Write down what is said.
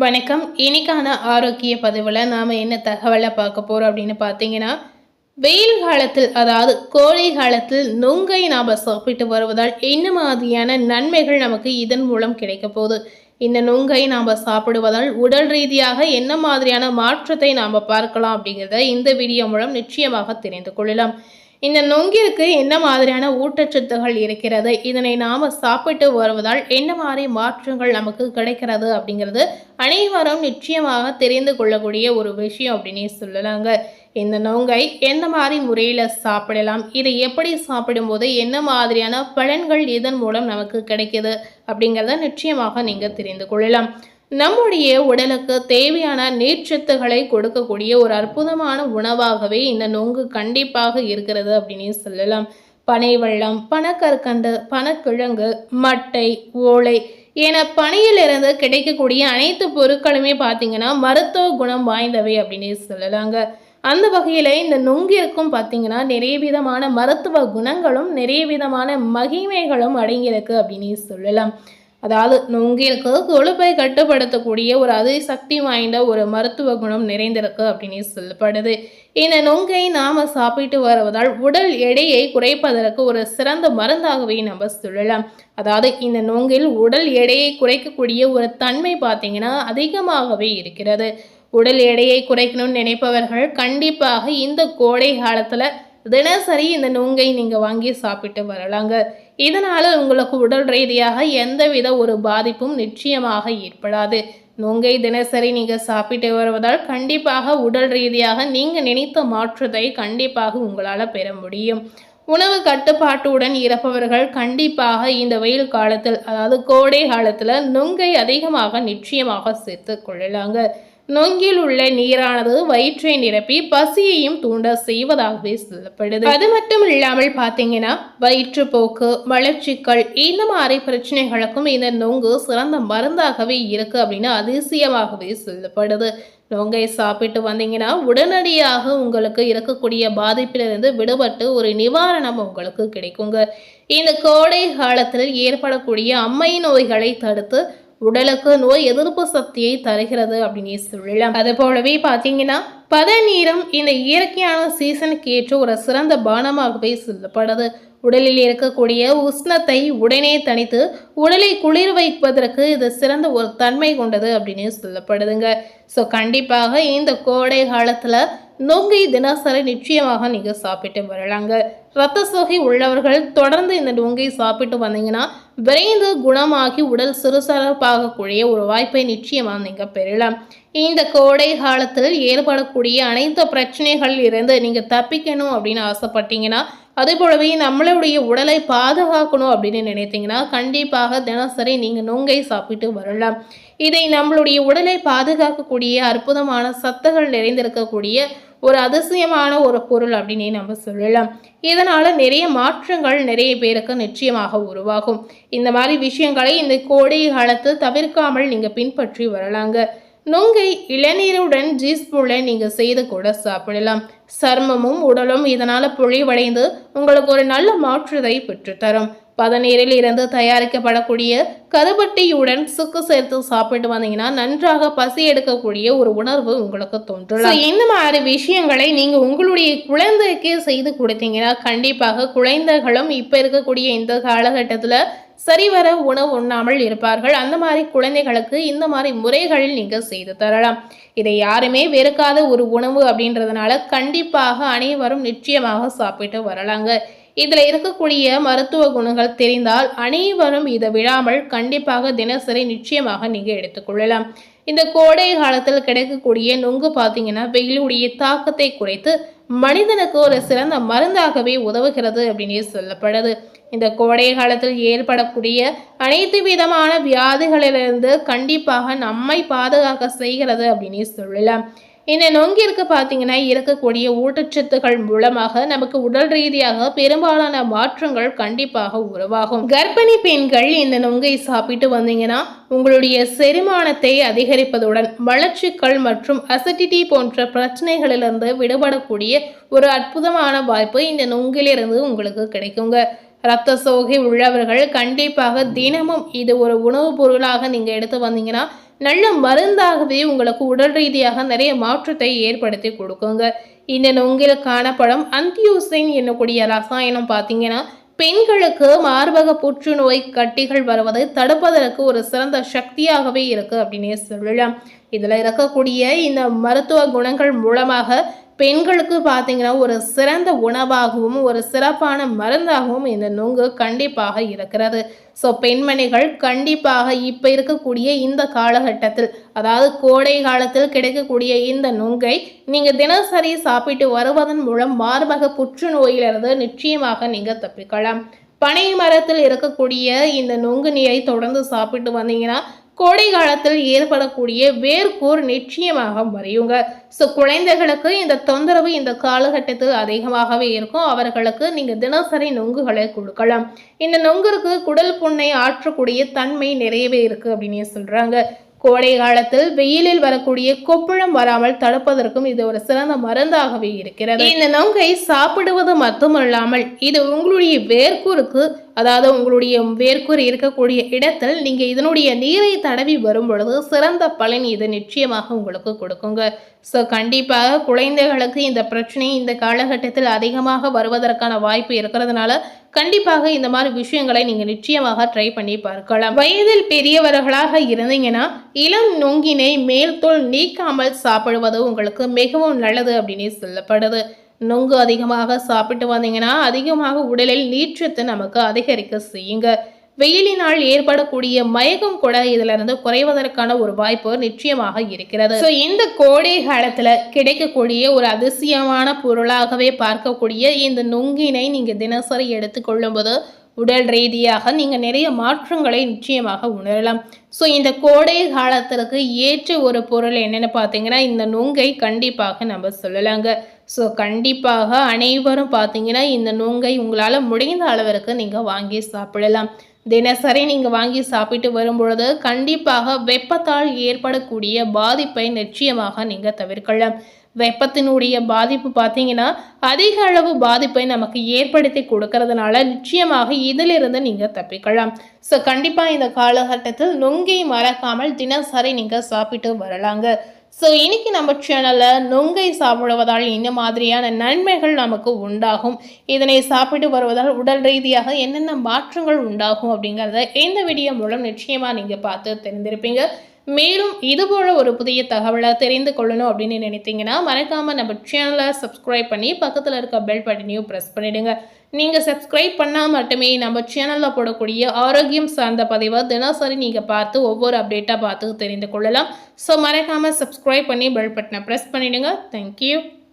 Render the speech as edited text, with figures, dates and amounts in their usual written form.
வணக்கம். இன்னைக்கான ஆரோக்கிய பதிவில் நாம் என்ன தகவலை பார்க்க போகிறோம் அப்படின்னு பார்த்தீங்கன்னா, வெயில் காலத்தில் அதாவது கோடை காலத்தில் நுங்கை நாம் சாப்பிட்டு வருவதால் என்ன மாதிரியான நன்மைகள் நமக்கு இதன் மூலம் கிடைக்க போகுது, இந்த நுங்கை நாம் சாப்பிடுவதால் உடல் ரீதியாக என்ன மாதிரியான மாற்றத்தை நாம் பார்க்கலாம் அப்படிங்கிறத இந்த வீடியோ மூலம் நிச்சயமாக தெரிந்து கொள்ளலாம். இந்த நொங்கிற்கு என்ன மாதிரியான ஊட்டச்சத்துகள் இருக்கிறது, இதனை நாம் சாப்பிட்டு வருவதால் என்ன மாதிரி மாற்றங்கள் நமக்கு கிடைக்கிறது அப்படிங்கிறது அனைவரும் நிச்சயமாக தெரிந்து கொள்ளக்கூடிய ஒரு விஷயம் அப்படின்னே சொல்லலாங்க. இந்த நொங்கை எந்த மாதிரி முறையில் சாப்பிடலாம், இதை எப்படி சாப்பிடும்போது என்ன மாதிரியான பலன்கள் இதன் மூலம் நமக்கு கிடைக்கிது அப்படிங்கிறத நிச்சயமாக நீங்கள் தெரிந்து கொள்ளலாம். நம்முடைய உடலுக்கு தேவையான நீர்ச்சத்துக்களை கொடுக்கக்கூடிய ஒரு அற்புதமான உணவாகவே இந்த நொங்கு கண்டிப்பாக இருக்கிறது அப்படின்னு சொல்லலாம். பனை வெள்ளம், பனக்கற்கண்டு, பனக்கிழங்கு, மட்டை, ஓலை என பனையிலிருந்து கிடைக்கக்கூடிய அனைத்து பொருட்களுமே பார்த்தீங்கன்னா மருத்துவ குணம் வாய்ந்தவை அப்படின்னு சொல்லலாங்க. அந்த வகையில் இந்த நுங்கிற்கும் பார்த்தீங்கன்னா நிறைய விதமான மருத்துவ குணங்களும் நிறைய விதமான மகிமைகளும் அடங்கியிருக்கு அப்படின்னு சொல்லலாம். அதாவது நுங்கிற்கு கொழுப்பை கட்டுப்படுத்தக்கூடிய ஒரு அதிசக்தி வாய்ந்த ஒரு மருத்துவ குணம் நிறைந்திருக்கு அப்படின்னு சொல்லப்படுது. இந்த நுங்கை நாம சாப்பிட்டு வருவதால் உடல் எடையை குறைப்பதற்கு ஒரு சிறந்த மருந்தாகவே நம்ம சொல்லலாம். அதாவது இந்த நுங்கில் உடல் எடையை குறைக்கக்கூடிய ஒரு தன்மை பார்த்தீங்கன்னா அதிகமாகவே இருக்கிறது. உடல் எடையை குறைக்கணும்னு நினைப்பவர்கள் கண்டிப்பாக இந்த கோடை காலத்துல தினசரி இந்த நுங்கை நீங்கள் வாங்கி சாப்பிட்டு வரலாங்க. இதனால் உங்களுக்கு உடல் ரீதியாக எந்தவித ஒரு பாதிப்பும் நிச்சயமாக ஏற்படாது. நுங்கை தினசரி நீங்கள் சாப்பிட்டு வருவதால் கண்டிப்பாக உடல் ரீதியாக நீங்கள் நினைத்த மாற்றத்தை கண்டிப்பாக உங்களால் பெற முடியும். உணவு கட்டுப்பாட்டுடன் இருப்பவர்கள் கண்டிப்பாக இந்த வெயில் காலத்தில் அதாவது கோடை காலத்தில் நுங்கை அதிகமாக நிச்சயமாக சேர்த்து கொள்ளலாங்க. நொங்கில் உள்ள நீரானது வயிற்றை நிரப்பி பசியையும் தூண்ட செய்வதாகவே சொல்லப்படுது. அது மட்டும் இல்லாமல் பார்த்தீங்கன்னா வயிற்றுப்போக்கு, மலச்சிக்கல் இந்த மாதிரி பிரச்சனைகளுக்கும் இந்த நொங்கு சிறந்த மருந்தாகவே இருக்கு அப்படின்னு அதிசயமாகவே சொல்லப்படுது. நொங்கை சாப்பிட்டு வந்தீங்கன்னா உடனடியாக உங்களுக்கு இருக்கக்கூடிய பாதிப்பிலிருந்து விடுபட்டு ஒரு நிவாரணம் உங்களுக்கு கிடைக்குங்க. இந்த கோடை காலத்தில் ஏற்படக்கூடிய அம்மை நோய்களை தடுத்து உடலுக்கு நோய் எதிர்ப்பு சக்தியை தருகிறது அப்படின்னு சொல்லலாம். அது போலவே பார்த்தீங்கன்னா பதநீரம் இந்த இயற்கையான சீசனுக்கு ஏற்ற ஒரு சிறந்த பானமாகவே சொல்லப்படுது. உடலில் இருக்கக்கூடிய உஷ்ணத்தை உடனே தணித்து உடலை குளிர் வைப்பதற்கு இது சிறந்த ஒரு தன்மை கொண்டது அப்படின்னு சொல்லப்படுதுங்க. ஸோ கண்டிப்பாக இந்த கோடை காலத்தில் நொங்கை தினசரி நிச்சயமாக நீங்கள் சாப்பிட்டு வரலாங்க. இரத்த சோகை உள்ளவர்கள் தொடர்ந்து இந்த நொங்கை சாப்பிட்டு வந்தீங்கன்னா விரைந்து குணமாகி உடல் சுறுசுறுப்பாகக்கூடிய ஒரு வாய்ப்பை நிச்சயமாக நீங்கள் பெறலாம். இந்த கோடை காலத்தில் ஏற்படக்கூடிய அனைத்து பிரச்சனைகளில் இருந்து நீங்கள் தப்பிக்கணும் அப்படின்னு ஆசைப்பட்டீங்கன்னா, அதே போலவே நம்மளுடைய உடலை பாதுகாக்கணும் அப்படின்னு நினைத்தீங்கன்னா கண்டிப்பாக தினசரி நீங்கள் நொங்கை சாப்பிட்டு வரலாம். இதை நம்மளுடைய உடலை பாதுகாக்கக்கூடிய அற்புதமான சத்துகள் நிறைந்திருக்கக்கூடிய ஒரு அதிசயமான ஒரு பொருள் அப்படின்னு நம்ம சொல்லலாம். இதனால நிறைய மாற்றங்கள் நிறைய பேருக்கு நிச்சயமாக உருவாகும். இந்த மாதிரி விஷயங்களை இந்த கோடை காலத்தில் தவிர்க்காமல் நீங்க பின்பற்றி வரலாங்க. நுங்கை இளநீருடன் ஜூஸ் போல நீங்க செய்து கூட சாப்பிடலாம். சர்மமும் உடலும் இதனால பொழிவடைந்து உங்களுக்கு ஒரு நல்ல மாற்றத்தை பெற்றுத்தரும். பதநீரில் இருந்து தயாரிக்கப்படக்கூடிய கருப்பட்டியுடன் சுக்கு சேர்த்து சாப்பிட்டு வந்தீங்கன்னா நன்றாக பசி எடுக்கக்கூடிய ஒரு உணர்வு உங்களுக்கு தோன்றலாம். இந்த மாதிரி விஷயங்களை நீங்க உங்களுடைய குழந்தைக்கு செய்து கொடுத்தீங்கன்னா கண்டிப்பாக குழந்தைகளும் இப்ப இருக்கக்கூடிய இந்த காலகட்டத்துல சரிவர உணவு உண்ணாமல் இருப்பார்கள். அந்த மாதிரி குழந்தைகளுக்கு இந்த மாதிரி முறைகளில் நீங்க செய்து தரலாம். இதை யாருமே வெறுக்காத ஒரு உணவு அப்படின்றதுனால கண்டிப்பாக அனைவரும் நிச்சயமாக சாப்பிட்டு வரலாங்க. இதில் இருக்கக்கூடிய மருத்துவ குணங்கள் தெரிந்தால் அனைவரும் இதை விடாமல் கண்டிப்பாக தினசரி நிச்சயமாக நீங்கள் எடுத்துக்கொள்ளலாம். இந்த கோடை காலத்தில் கிடைக்கக்கூடிய நுங்கு பார்த்தீங்கன்னா வெயிலுடைய தாக்கத்தை குறைத்து மனிதனுக்கு ஒரு சிறந்த மருந்தாகவே உதவுகிறது அப்படின்னு சொல்லப்படுது. இந்த கோடை காலத்தில் ஏற்படக்கூடிய அனைத்து விதமான வியாதிகளிலிருந்து கண்டிப்பாக நம்மை பாதுகாக்க செய்கிறது அப்படின்னு சொல்லலாம். இந்த நொங்கிற்கு பார்த்தீங்கன்னா இருக்கக்கூடிய ஊட்டச்சத்துக்கள் மூலமாக நமக்கு உடல் ரீதியாக பெரும்பாலான மாற்றங்கள் கண்டிப்பாக உருவாகும். கர்ப்பிணி பெண்கள் இந்த நொங்கை சாப்பிட்டு வந்தீங்கன்னா உங்களுடைய செரிமானத்தை அதிகரிப்பதுடன் மலச்சிக்கல் மற்றும் அசிடிட்டி போன்ற பிரச்சனைகளிலிருந்து விடுபடக்கூடிய ஒரு அற்புதமான வாய்ப்பு இந்த நொங்கிலிருந்து உங்களுக்கு கிடைக்குங்க. இரத்த சோகை உள்ளவர்கள் கண்டிப்பாக தினமும் இது ஒரு உணவுப் பொருளாக நீங்கள் எடுத்து வந்தீங்கன்னா நல்ல மருந்தாகவே உங்களுக்கு உடல் ரீதியாக நிறைய மாற்றத்தை ஏற்படுத்தி கொடுக்குங்க. இந்த நுங்கில் காணப்படும் அந்தியோசைன் என்னக்கூடிய ரசாயனம் பார்த்தீங்கன்னா பெண்களுக்கு மார்பக புற்றுநோய் கட்டிகள் வருவதை தடுப்பதற்கு ஒரு சிறந்த சக்தியாகவே இருக்கு அப்படின்னே சொல்லலாம். இதுல இருக்கக்கூடிய இந்த மருத்துவ குணங்கள் மூலமாக பெண்களுக்கு பார்த்தீங்கன்னா ஒரு சிறந்த உணவாகவும் ஒரு சிறப்பான மருந்தாகவும் இந்த நுங்கு கண்டிப்பாக இருக்கிறது. ஸோ பெண்மணிகள் கண்டிப்பாக இப்போ இருக்கக்கூடிய இந்த காலகட்டத்தில், அதாவது கோடை காலத்தில் கிடைக்கக்கூடிய இந்த நுங்கை நீங்கள் தினசரி சாப்பிட்டு வருவதன் மூலம் மார்பக புற்றுநோயிலிருந்து நிச்சயமாக நீங்கள் தப்பிக்கலாம். பனை மரத்தில் இருக்கக்கூடிய இந்த நுங்கு நீரை தொடர்ந்து சாப்பிட்டு வந்தீங்கன்னா கோடை காலத்தில் ஏற்படக்கூடிய வேர்க்கூர் நிச்சயமாக மறையுங்க. ஸோ குழந்தைகளுக்கு இந்த தொந்தரவு இந்த காலகட்டத்தில் அதிகமாகவே இருக்கும். அவர்களுக்கு நீங்கள் தினசரி நொங்குகளை கொடுக்கலாம். இந்த நொங்குக்கு குடல் புண்ணை ஆற்றக்கூடிய தன்மை நிறையவே இருக்குது அப்படின்னு சொல்கிறாங்க. கோடை காலத்தில் வெயிலில் வரக்கூடிய கொப்புளம் வராமல் தடுப்பதற்கும் இது ஒரு சிறந்த மருந்தாகவே இருக்கிறது. இந்த நொங்கை சாப்பிடுவது மட்டுமல்லாமல் இது உங்களுடைய வேர்க்கூருக்கு, அதாவது உங்களுடைய வேர்க்கூர் இருக்கக்கூடிய இடத்தில் நீங்க இதனுடைய நீரை தடவி வரும் பொழுது சிறந்த பலன் இது நிச்சயமாக உங்களுக்கு கொடுக்குங்க. ஸோ கண்டிப்பாக குழந்தைகளுக்கு இந்த பிரச்சனை இந்த காலகட்டத்தில் அதிகமாக வருவதற்கான வாய்ப்பு இருக்கிறதுனால கண்டிப்பாக இந்த மாதிரி விஷயங்களை நீங்க நிச்சயமாக ட்ரை பண்ணி பார்க்கலாம். வயதில் பெரியவர்களாக இருந்தீங்கன்னா இளம் நொங்கினை மேல் தோல் நீக்காமல் சாப்பிடுவது உங்களுக்கு மிகவும் நல்லது அப்படின்னு சொல்லப்படுது. நொங்கு அதிகமாக சாப்பிட்டு வந்தீங்கன்னா அதிகமாக உடலில் நீர்ச்சத்து நமக்கு அதிகரிக்க செய்யுங்க. வெயிலினால் ஏற்படக்கூடிய மயக்கம் கூட இதுல இருந்து குறைவதற்கான ஒரு வாய்ப்பு நிச்சயமாக இருக்கிறது. ஸோ இந்த கோடை காலத்துல கிடைக்கக்கூடிய ஒரு அதிசயமான பொருளாகவே பார்க்கக்கூடிய இந்த நுங்கினை நீங்க தினசரி எடுத்துக்கொள்ளும் போது உடல் ரீதியாக நீங்கள் நிறைய மாற்றங்களை நிச்சயமாக உணரலாம். ஸோ இந்த கோடை காலத்திற்கு ஏற்ற ஒரு பொருள் என்னென்னு பார்த்தீங்கன்னா இந்த நுங்கை கண்டிப்பாக நம்ம சொல்லலாங்க. ஸோ கண்டிப்பாக அனைவரும் பார்த்தீங்கன்னா இந்த நுங்கை உங்களால் முடிந்த அளவிற்கு நீங்கள் வாங்கி சாப்பிடலாம். தினசரி நீங்கள் வாங்கி சாப்பிட்டு வரும்பொழுது கண்டிப்பாக வெப்பத்தால் ஏற்படக்கூடிய பாதிப்பை நிச்சயமாக நீங்கள் தவிர்க்கலாம். வெப்பத்தினுடைய பாதிப்பு பார்த்தீங்கன்னா அதிக அளவு பாதிப்பை நமக்கு ஏற்படுத்தி கொடுக்கறதுனால நிச்சயமாக இதிலிருந்து நீங்கள் தப்பிக்கலாம். ஸோ கண்டிப்பாக இந்த காலகட்டத்தில் நுங்கை மறக்காமல் தினசரி நீங்கள் சாப்பிட்டு வரலாங்க. ஸோ இன்னைக்கு நம்ம சேனலில் நுங்கை சாப்பிடுவதால் என்ன மாதிரியான நன்மைகள் நமக்கு உண்டாகும், இதனை சாப்பிட்டு வருவதால் உடல் ரீதியாக என்னென்ன மாற்றங்கள் உண்டாகும் அப்படிங்கிறத இந்த வீடியோ மூலம் நிச்சயமாக நீங்கள் பார்த்து தெரிந்திருப்பீங்க. மேலும் இதுபோல ஒரு புதிய தகவலை தெரிந்து கொள்ளணும் அப்படின்னு நினைத்தீங்கன்னா மறக்காமல் நம்ம சேனலை சப்ஸ்கிரைப் பண்ணி பக்கத்தில் இருக்க பெல் பட்டனையும் ப்ரெஸ் பண்ணிவிடுங்க. நீங்கள் சப்ஸ்கிரைப் பண்ணால் மட்டுமே நம்ம சேனலில் போடக்கூடிய ஆரோக்கியம் சார்ந்த பதிவை தினசரி நீங்கள் பார்த்து ஒவ்வொரு அப்டேட்டாக பார்த்து தெரிந்து கொள்ளலாம். ஸோ மறக்காமல் சப்ஸ்கிரைப் பண்ணி பெல் பட்டனை ப்ரெஸ் பண்ணிவிடுங்க. தேங்க்யூ.